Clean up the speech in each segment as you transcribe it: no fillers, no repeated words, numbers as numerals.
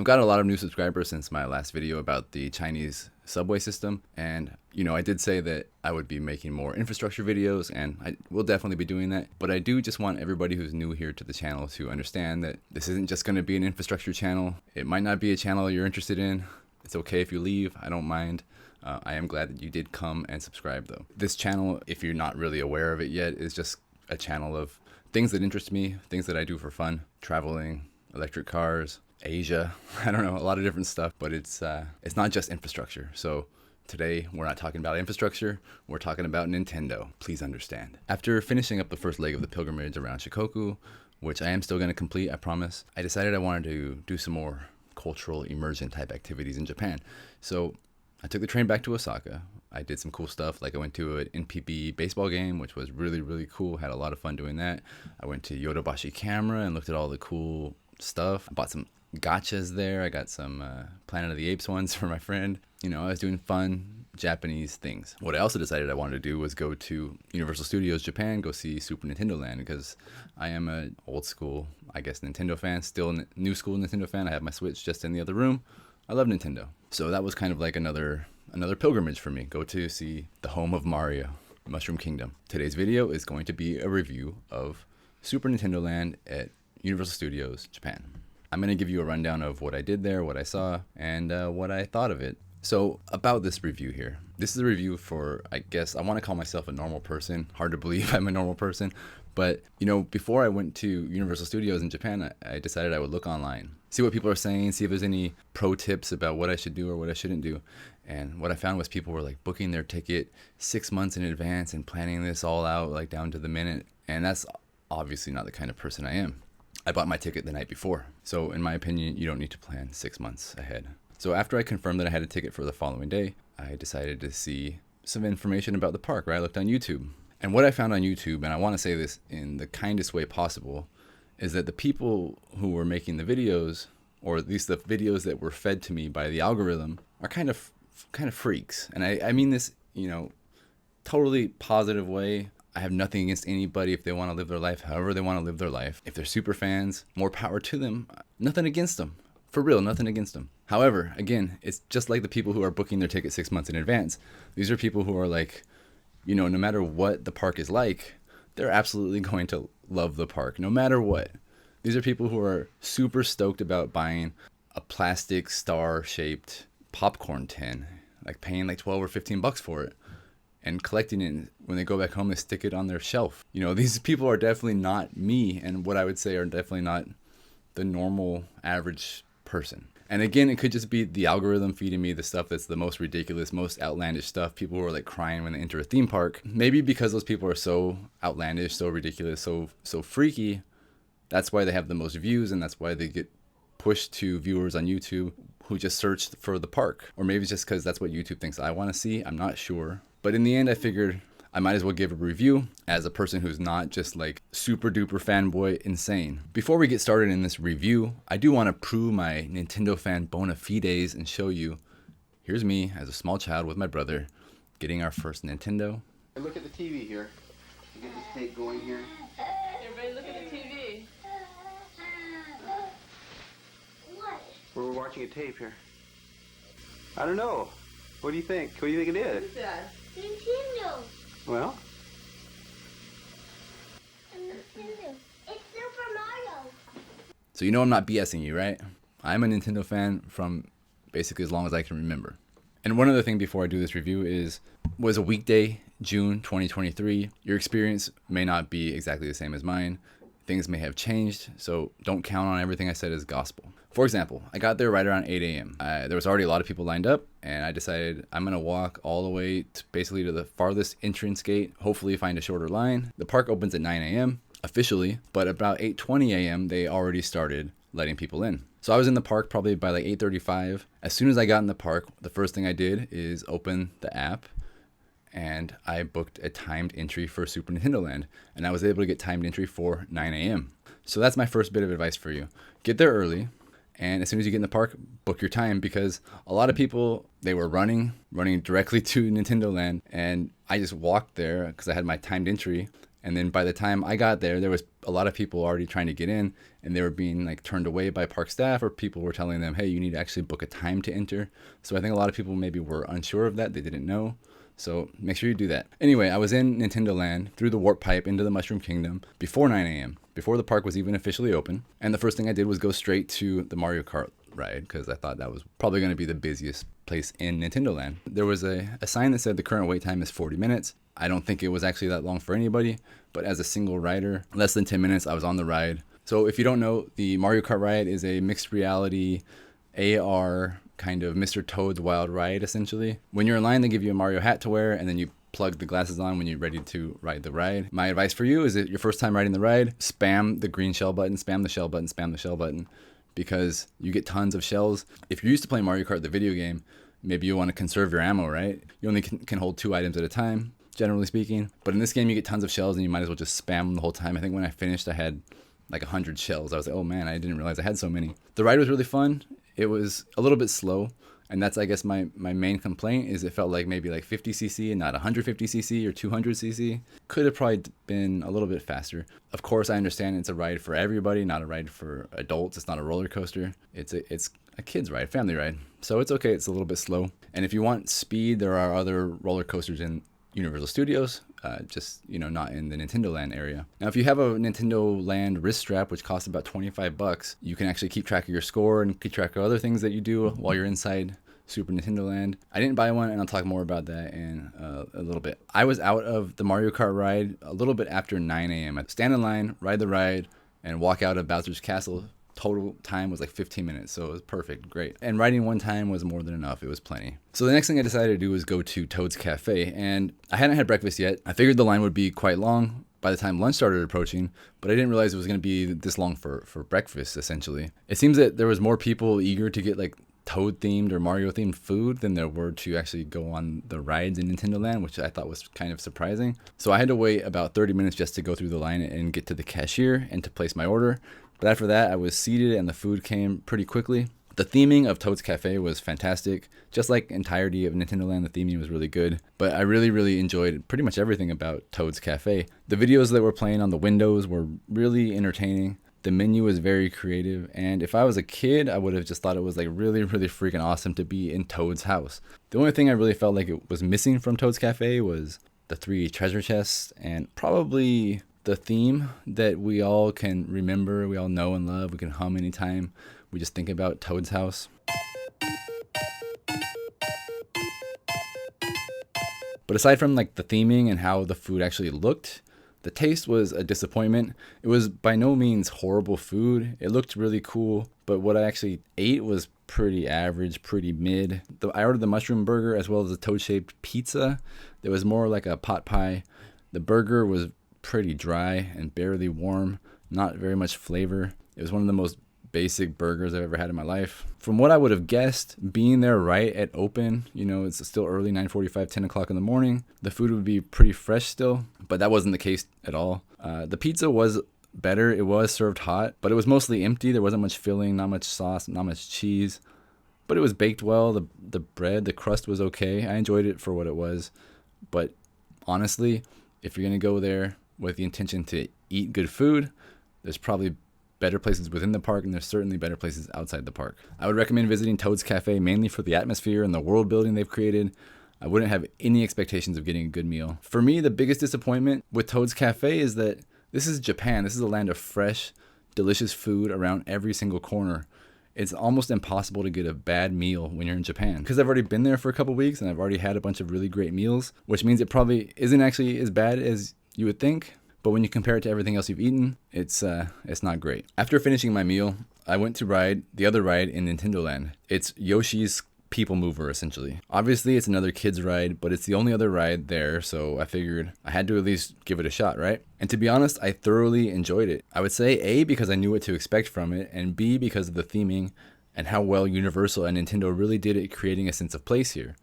got a lot of new subscribers since my last video about the Chinese subway system, and I did say that I would be making more infrastructure videos, and I will definitely be doing that. But I do just want everybody who's new here to the channel to understand that this isn't just going to be an infrastructure channel. It might not be a channel you're interested in. It's okay if you leave. I don't mind. I am glad that you did come and subscribe though. This channel, if you're not really aware of it yet, is just a channel of things that interest me, things that I do for fun, traveling, electric cars, Asia, I don't know, a lot of different stuff, but it's not just infrastructure. So today we're not talking about infrastructure, we're talking about Nintendo. Please understand. After finishing up the first leg of the pilgrimage around Shikoku, which I am still going to complete, I promise, I decided I wanted to do some more cultural immersion type activities in Japan. So I took the train back to Osaka. I did some cool stuff, like I went to an NPB baseball game, which was really, really cool. Had a lot of fun doing that. I went to Yodobashi Camera and looked at all the cool stuff. I bought some gachas there. I got some Planet of the Apes ones for my friend. I was doing fun Japanese things. What I also decided I wanted to do was go to Universal Studios Japan, go see Super Nintendo Land, because I am an old school, I guess, Nintendo fan, still a new school Nintendo fan. I have my Switch just in the other room. I love Nintendo. So that was kind of like another pilgrimage for me. Go to see the home of Mario, Mushroom Kingdom. Today's video is going to be a review of Super Nintendo Land at Universal Studios Japan. I'm going to give you a rundown of what I did there, what I saw, and what I thought of it. So about this review here. This is a review for, I guess, I want to call myself a normal person. Hard to believe I'm a normal person. But, before I went to Universal Studios in Japan, I decided I would look online, see what people are saying, see if there's any pro tips about what I should do or what I shouldn't do. And what I found was people were like booking their ticket 6 months in advance and planning this all out like down to the minute. And that's obviously not the kind of person I am. I bought my ticket the night before. So in my opinion, you don't need to plan 6 months ahead. So after I confirmed that I had a ticket for the following day, I decided to see some information about the park, right? I looked on YouTube. And what I found on YouTube, and I want to say this in the kindest way possible, is that the people who were making the videos, or at least the videos that were fed to me by the algorithm, are kind of freaks. And I mean this, totally positive way. I have nothing against anybody if they want to live their life however they want to live their life. If they're super fans, more power to them. Nothing against them. For real, nothing against them. However, again, it's just like the people who are booking their ticket 6 months in advance. These are people who are like, no matter what the park is like, they're absolutely going to love the park, no matter what. These are people who are super stoked about buying a plastic star-shaped popcorn tin, like paying like 12 or 15 bucks for it, and collecting it. When they go back home, they stick it on their shelf. These people are definitely not me, and what I would say are definitely not the normal average person. And again, it could just be the algorithm feeding me the stuff that's the most ridiculous, most outlandish stuff. People who are like crying when they enter a theme park. Maybe because those people are so outlandish, so ridiculous, so freaky, that's why they have the most views, and that's why they get pushed to viewers on YouTube who just searched for the park. Or maybe it's just because that's what YouTube thinks I want to see. I'm not sure. But in the end, I figured I might as well give a review as a person who's not just like super duper fanboy insane. Before we get started in this review, I do want to prove my Nintendo fan bona fides and show you, here's me as a small child with my brother getting our first Nintendo. Look at the TV here. You get this tape going here. Everybody look at the TV. What? We're watching a tape here. I don't know. What do you think? What do you think it is? Who's that? Nintendo. Well, Nintendo. It's Super Mario. So I'm not BSing you, right? I'm a Nintendo fan from basically as long as I can remember. And one other thing before I do this review was a weekday, June 2023. Your experience may not be exactly the same as mine. Things may have changed, so don't count on everything I said as gospel. For example, I got there right around 8 a.m. There was already a lot of people lined up, and I decided I'm going to walk all the way to basically to the farthest entrance gate, hopefully find a shorter line. The park opens at 9 a.m. officially, but about 8:20 a.m. they already started letting people in. So I was in the park probably by like 8:35. As soon as I got in the park, the first thing I did is open the app, and I booked a timed entry for Super Nintendo Land, and I was able to get timed entry for 9 a.m. So that's my first bit of advice for you. Get there early, and as soon as you get in the park, book your time, because a lot of people, they were running directly to Nintendo Land, and I just walked there because I had my timed entry, And then by the time I got there, there was a lot of people already trying to get in, and they were being like turned away by park staff, or people were telling them, hey, you need to actually book a time to enter. So I think a lot of people maybe were unsure of that. They didn't know. So make sure you do that. Anyway, I was in Nintendo Land through the warp pipe into the Mushroom Kingdom before 9 a.m., before the park was even officially open. And the first thing I did was go straight to the Mario Kart ride, because I thought that was probably going to be the busiest place in Nintendo Land. There was a sign that said the current wait time is 40 minutes. I don't think it was actually that long for anybody, but as a single rider, less than 10 minutes, I was on the ride. So if you don't know, the Mario Kart ride is a mixed reality AR kind of Mr. Toad's Wild Ride, essentially. When you're in line, they give you a Mario hat to wear, and then you plug the glasses on when you're ready to ride the ride. My advice for you is that your first time riding the ride, spam the green shell button, spam the shell button, spam the shell button, because you get tons of shells. If you're used to playing Mario Kart, the video game, maybe you want to conserve your ammo, right? You only can hold 2 items at a time, generally speaking. But in this game, you get tons of shells, and you might as well just spam them the whole time. I think when I finished, I had like 100 shells. I was like, oh man, I didn't realize I had so many. The ride was really fun. It was a little bit slow. And that's, I guess, my main complaint is it felt like maybe like 50cc and not 150cc or 200cc. Could have probably been a little bit faster. Of course, I understand it's a ride for everybody, not a ride for adults. It's not a roller coaster. It's a kid's ride, family ride. So it's okay. It's a little bit slow. And if you want speed, there are other roller coasters in Universal Studios, just, not in the Nintendo Land area. Now, if you have a Nintendo Land wrist strap, which costs about $25, you can actually keep track of your score and keep track of other things that you do while you're inside Super Nintendo Land. I didn't buy one, and I'll talk more about that in a little bit. I was out of the Mario Kart ride a little bit after 9 a.m. I'd stand in line, ride the ride, and walk out of Bowser's Castle. Total time was like 15 minutes, so it was perfect, great. And riding one time was more than enough, it was plenty. So the next thing I decided to do was go to Toad's Cafe, and I hadn't had breakfast yet. I figured the line would be quite long by the time lunch started approaching, but I didn't realize it was going to be this long for breakfast, essentially. It seems that there was more people eager to get like Toad themed or Mario themed food than there were to actually go on the rides in Nintendo Land, which I thought was kind of surprising. So I had to wait about 30 minutes just to go through the line and get to the cashier and to place my order. But after that, I was seated and the food came pretty quickly. The theming of Toad's Cafe was fantastic. Just like entirety of Nintendo Land, the theming was really good. But I really, really enjoyed pretty much everything about Toad's Cafe. The videos that were playing on the windows were really entertaining. The menu was very creative. And if I was a kid, I would have just thought it was like really, really freaking awesome to be in Toad's house. The only thing I really felt like it was missing from Toad's Cafe was the 3 treasure chests and probably the theme that we all can remember, we all know and love, we can hum anytime we just think about Toad's house. But aside from like the theming and how the food actually looked, the taste was a disappointment. It was by no means horrible food. It looked really cool, but what I actually ate was pretty average, pretty mid. I ordered the mushroom burger as well as the toad-shaped pizza. It was more like a pot pie. The burger was pretty dry and barely warm, not very much flavor. It was one of the most basic burgers I've ever had in my life. From what I would have guessed, being there right at open, it's still early, 9:45, 10 o'clock in the morning, the food would be pretty fresh still, but that wasn't the case at all. The pizza was better. It was served hot, but it was mostly empty. There wasn't much filling, not much sauce, not much cheese, but it was baked well. The bread, the crust was okay. I enjoyed it for what it was, but honestly, if you're going to go there with the intention to eat good food, there's probably better places within the park, and there's certainly better places outside the park. I would recommend visiting Toad's Cafe mainly for the atmosphere and the world building they've created. I wouldn't have any expectations of getting a good meal. For me, the biggest disappointment with Toad's Cafe is that this is Japan. This is a land of fresh, delicious food around every single corner. It's almost impossible to get a bad meal when you're in Japan. Because I've already been there for a couple weeks and I've already had a bunch of really great meals, which means it probably isn't actually as bad as you would think. But when you compare it to everything else you've eaten, it's not great. After finishing my meal, I went to ride the other ride in Nintendo Land. It's Yoshi's People Mover, essentially. Obviously, it's another kid's ride, but it's the only other ride there, so I figured I had to at least give it a shot, right? And to be honest, I thoroughly enjoyed it. I would say A, because I knew what to expect from it, and B, because of the theming and how well Universal and Nintendo really did at creating a sense of place here.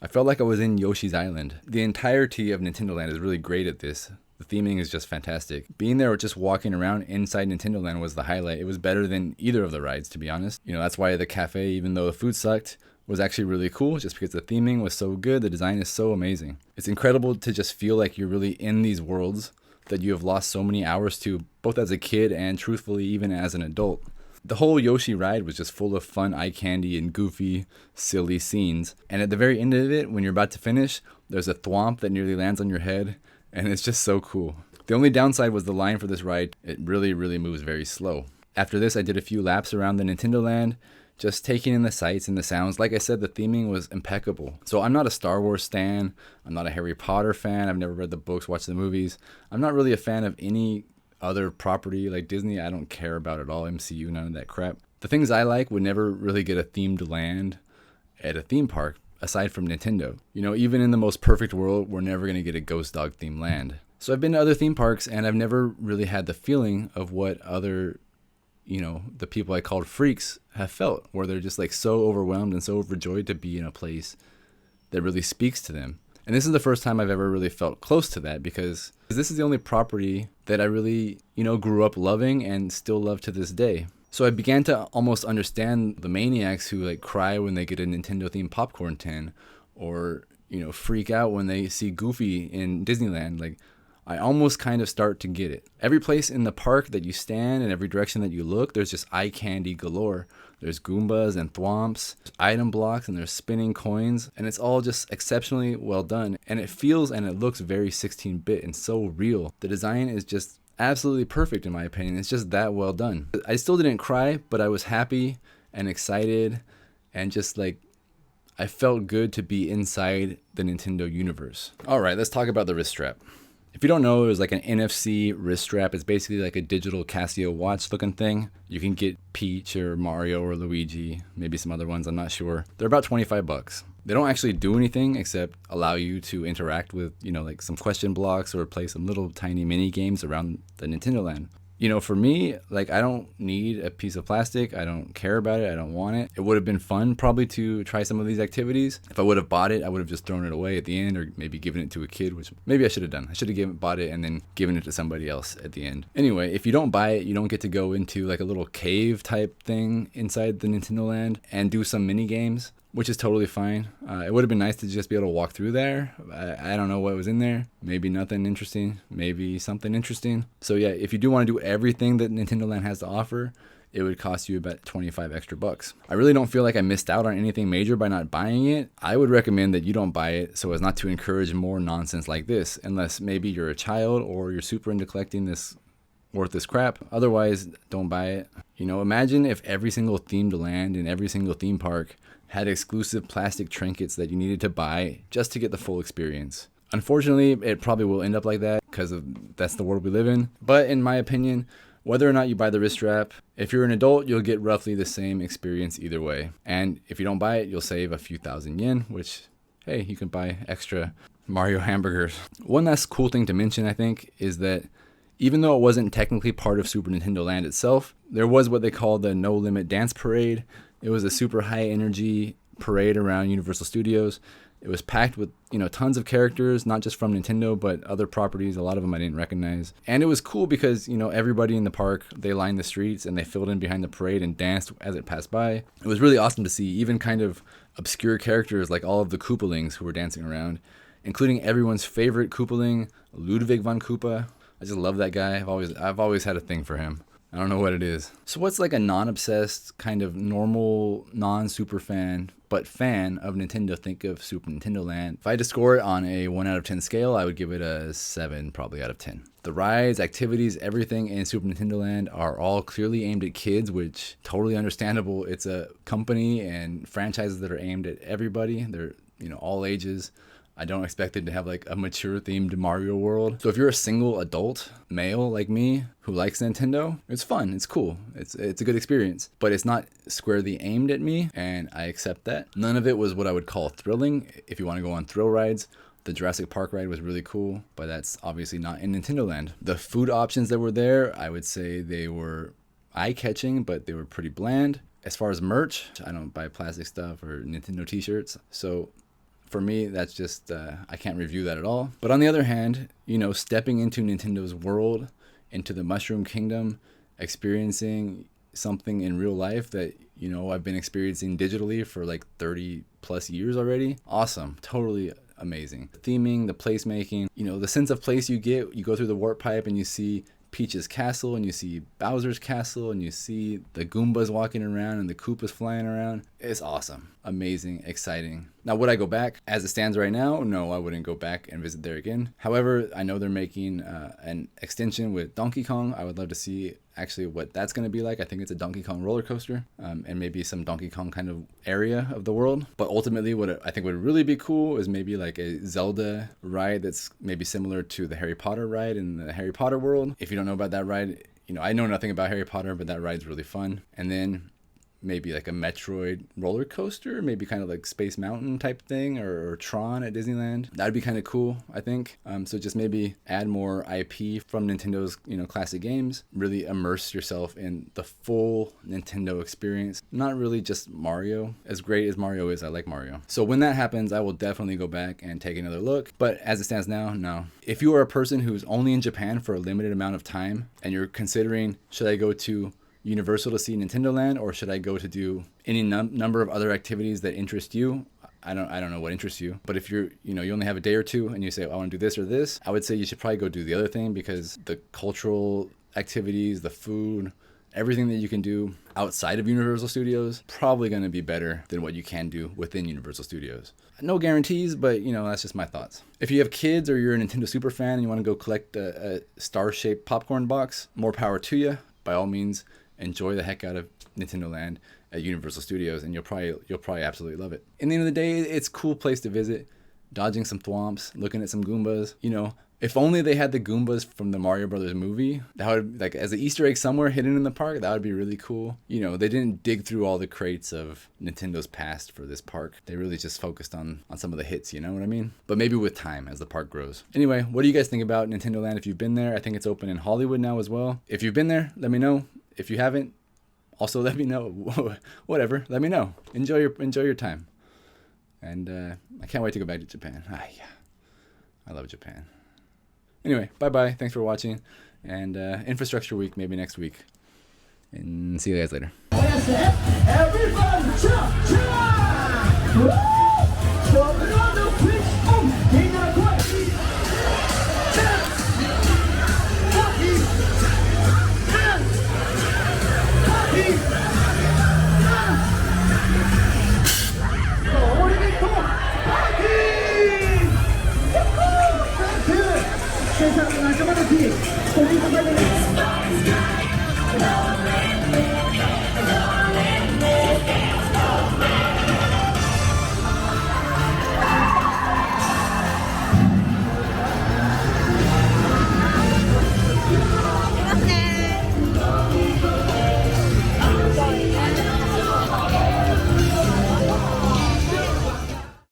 I felt like I was in Yoshi's Island. The entirety of Nintendo Land is really great at this. The theming is just fantastic. Being there or just walking around inside Nintendo Land was the highlight. It was better than either of the rides, to be honest. That's why the cafe, even though the food sucked, was actually really cool, just because the theming was so good. The design is so amazing. It's incredible to just feel like you're really in these worlds, that you have lost so many hours to, both as a kid and truthfully even as an adult. The whole Yoshi ride was just full of fun eye candy and goofy, silly scenes. And at the very end of it, when you're about to finish, there's a thwomp that nearly lands on your head, and it's just so cool. The only downside was the line for this ride. It really moves very slow. After this, I did a few laps around the Nintendo Land, just taking in the sights and the sounds. Like I said, the theming was impeccable. So I'm not a Star Wars stan. I'm not a Harry Potter fan. I've never read the books, watched the movies. I'm not really a fan of any other property like Disney. I don't care about it all. MCU, none of that crap. The things I like would never really get a themed land at a theme park, aside from Nintendo. You know, even in the most perfect world, we're never going to get a Ghost Dog themed land. So I've been to other theme parks, and I've never really had the feeling of what other, you know, the people I called freaks have felt, where they're just like so overwhelmed and so overjoyed to be in a place that really speaks to them. And this is the first time I've ever really felt close to that, because this is the only property that I really, you know, grew up loving and still love to this day. So I began to almost understand the maniacs who like cry when they get a Nintendo themed popcorn tin, or, you know, freak out when they see Goofy in Disneyland. Like, I almost kind of start to get it. Every place in the park that you stand and every direction that you look, there's just eye candy galore. There's Goombas and Thwomps, there's item blocks, and there's spinning coins, and it's all just exceptionally well done. And it feels and it looks very 16-bit and so real. The design is just absolutely perfect in my opinion. It's just that well done. I still didn't cry, but I was happy and excited, and just like, I felt good to be inside the Nintendo universe. All right, let's talk about the wrist strap. If you don't know, it was like an NFC wrist strap. It's basically like a digital Casio watch looking thing. You can get Peach or Mario or Luigi, maybe some other ones, I'm not sure. They're about 25 bucks. They don't actually do anything except allow you to interact with, you know, like some question blocks or play some little tiny mini games around the Nintendo Land. You know, for me, like, I don't need a piece of plastic. I don't care about it. I don't want it. It would have been fun probably to try some of these activities. If I would have bought it, I would have just thrown it away at the end, or maybe given it to a kid, which maybe I should have done. I should have bought it and then given it to somebody else at the end. Anyway, if you don't buy it, you don't get to go into like a little cave type thing inside the Nintendo Land and do some mini games, which is totally fine. It would have been nice to just be able to walk through there. I don't know what was in there. Maybe nothing interesting, maybe something interesting. So yeah, if you do want to do everything that Nintendo Land has to offer, it would cost you about 25 extra bucks. I really don't feel like I missed out on anything major by not buying it. I would recommend that you don't buy it so as not to encourage more nonsense like this, unless maybe you're a child or you're super into collecting this worthless crap. Otherwise, don't buy it. You know, imagine if every single themed land in every single theme park had exclusive plastic trinkets that you needed to buy just to get the full experience. Unfortunately, it probably will end up like that because that's the world we live in. But in my opinion, whether or not you buy the wrist strap, if you're an adult, you'll get roughly the same experience either way. And if you don't buy it, you'll save a few thousand yen, which, hey, you can buy extra Mario hamburgers. One last cool thing to mention, I think, is that even though it wasn't technically part of Super Nintendo Land itself, there was what they call the No Limit Dance Parade. It was a super high energy parade around Universal Studios. It was packed with, you know, tons of characters, not just from Nintendo, but other properties. A lot of them I didn't recognize. And it was cool because, you know, everybody in the park, they lined the streets and they filled in behind the parade and danced as it passed by. It was really awesome to see, even kind of obscure characters like all of the Koopalings who were dancing around, including everyone's favorite Koopaling, Ludwig von Koopa. I just love that guy. I've always had a thing for him. I don't know what it is. So what's like a non-obsessed, kind of normal, non-super fan, but fan of Nintendo think of Super Nintendo Land? If I had to score it on a 1 out of 10 scale, I would give it a 7 probably out of 10. The rides, activities, everything in Super Nintendo Land are all clearly aimed at kids, which totally understandable. It's a company and franchises that are aimed at everybody. They're, you know, all ages. I don't expect it to have like a mature themed Mario world. So if you're a single adult male like me who likes Nintendo, it's fun, it's cool, it's a good experience, but it's not squarely aimed at me, and I accept that. None of it was what I would call thrilling. If you want to go on thrill rides, the Jurassic Park ride was really cool, but that's obviously not in Nintendo Land. The food options that were there, I would say they were eye-catching, but they were pretty bland. As far as merch, I don't buy plastic stuff or Nintendo t-shirts, so for me, that's just, I can't review that at all. But on the other hand, you know, stepping into Nintendo's world, into the Mushroom Kingdom, experiencing something in real life that, you know, I've been experiencing digitally for like 30 plus years already. Awesome. Totally amazing. The theming, the placemaking, you know, the sense of place you get. You go through the warp pipe and you see Peach's castle, and you see Bowser's castle, and you see the Goombas walking around and the Koopas flying around. It's awesome, amazing, exciting. Now, would I go back? As it stands right now, no, I wouldn't go back and visit there again. However, I know they're making an extension with Donkey Kong. I would love to see actually what that's going to be like. I think it's a Donkey Kong roller coaster, and maybe some Donkey Kong kind of area of the world. But ultimately, what I think would really be cool is maybe like a Zelda ride that's maybe similar to the Harry Potter ride in the Harry Potter world. If you don't know about that ride, you know, I know nothing about Harry Potter, but that ride's really fun. And then maybe like a Metroid roller coaster, maybe kind of like Space Mountain type thing, or Tron at Disneyland. That'd be kind of cool, I think. So just maybe add more IP from Nintendo's, you know, classic games. Really immerse yourself in the full Nintendo experience. Not really just Mario. As great as Mario is, I like Mario. So when that happens, I will definitely go back and take another look. But as it stands now, no. If you are a person who's only in Japan for a limited amount of time and you're considering, should I go to Universal to see Nintendo Land, or should I go to do any number of other activities that interest you? I don't know what interests you, but if you only have a day or two and you say, I want to do this or this, I would say you should probably go do the other thing, because the cultural activities, the food, everything that you can do outside of Universal Studios, probably going to be better than what you can do within Universal Studios. No guarantees, but you know, that's just my thoughts. If you have kids or you're a Nintendo super fan and you want to go collect a star-shaped popcorn box, more power to you. By all means, enjoy the heck out of Nintendo Land at Universal Studios, and you'll probably absolutely love it. In the end of the day, it's a cool place to visit, dodging some thwomps, looking at some Goombas. You know, if only they had the Goombas from the Mario Brothers movie, that would, like, as an Easter egg somewhere hidden in the park, that would be really cool. You know, they didn't dig through all the crates of Nintendo's past for this park. They really just focused on some of the hits, you know what I mean? But maybe with time as the park grows. Anyway, what do you guys think about Nintendo Land if you've been there? I think it's open in Hollywood now as well. If you've been there, let me know. If you haven't, also let me know. Whatever, let me know. Enjoy your time. And I can't wait to go back to Japan. Yeah. I love Japan. Anyway, bye-bye. Thanks for watching. And Infrastructure Week, maybe next week. And see you guys later. Everybody jump, jump!